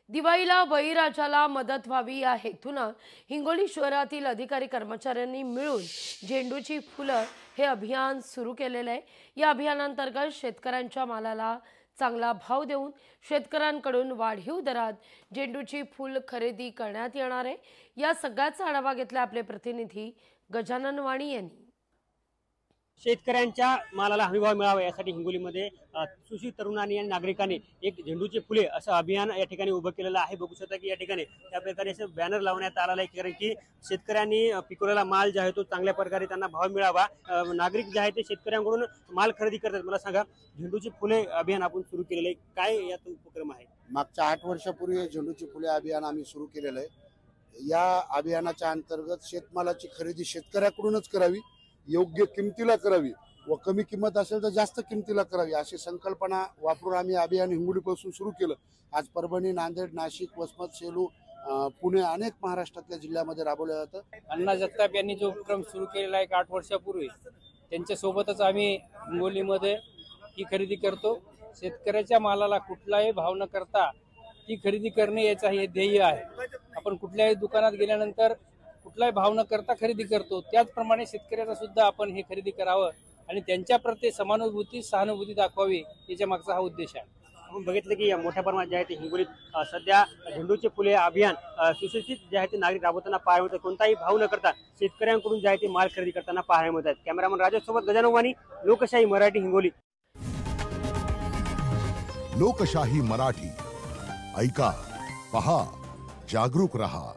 दिवाळीला बळीराजाला मदत व्हावी या हेतूनं हिंगोली शहरातील अधिकारी कर्मचाऱ्यांनी मिळून झेंडूची फुलं हे अभियान सुरू केलेलं आहे। या अभियानांतर्गत शेतकऱ्यांच्या मालाला चांगला भाव देऊन शेतकऱ्यांकडून वाढीव दरात झेंडूची फुल खरेदी करण्यात येणार आहे। या सगळ्याचा आढावा घेतला आपले प्रतिनिधी गजानन वाणी यांनी। शेतकऱ्यांच्या मालाला हमीभाव मिळावा यासाठी हिंगोलीमध्ये सुशिक्षित तरुणांनी आणि नागरिकांनी एक झेंडूचे फुले असं अभियान या ठिकाणी उभं केलेलं आहे। बघू शकता की या ठिकाणी त्या प्रकारे असं बॅनर लावण्यात आलेला आहे, कारण की शेतकऱ्यांनी पिकवलेला माल जो आहे तो चांगल्या प्रकारे त्यांना भाव मिळावा। नागरिक जे आहे ते शेतकऱ्यांकडून माल खरेदी करतात। मला सांगा, झेंडूची फुले अभियान आपण सुरू केलेलं आहे, काय यात उपक्रम आहे? मागच्या 8 वर्षापूर्वी झेंडूची फुले अभियान आम्ही सुरू केलेलं आहे। या अभियानाच्या अंतर्गत शेतमालाची खरेदी शेतकऱ्याकडूनच करावी, योग्य किमतीला करावी व कमी किंमत असेल तर जास्त किमतीला करावी अशी संकल्पना वापरून आम्ही अभियान हिंगोलीपासून सुरू केलं। आज परभणी, नांदेड, नाशिक, वसमत, सेलू, पुणे अनेक महाराष्ट्रातल्या जिल्ह्यामध्ये राबवलं जातं। अण्णा जगताप यांनी जो उपक्रम सुरू केलेला आहे 8 वर्षापूर्वी, त्यांच्या सोबतच आम्ही हिंगोलीमध्ये ही खरेदी करतो। शेतकऱ्याच्या मालाला कुठलाही भाव न करता ती खरेदी करणे याचा हे ध्येय आहे। आपण कुठल्याही दुकानात गेल्यानंतर कुठलाही भाव न करता खरेदी करतो, त्याचप्रमाणे शेतकऱ्याचा सुद्धा आपण हे खरेदी करावं आणि त्यांच्या प्रति समानुभूती, सहानुभूती दाखवावी, याच्या मागचा हा उद्देश आहे। आपण बघितलं की मोठ्या प्रमाणात जे आहे ते हिंगोलीत सध्या झेंडूचे फुले अभियान सुशिक्षित जे आहे ते नागरिक राबवताना पाहायला मिळतात। कोणताही भाव न करता शेतकऱ्यांकडून जे आहे ते माल खरेदी करताना पाहायला मिळतात। कॅमेरामन राजेश सोबत गजानन वाणी, लोकशाही मराठी, हिंगोली। लोकशाही मराठी, ऐका, पहा, जागरूक रहा।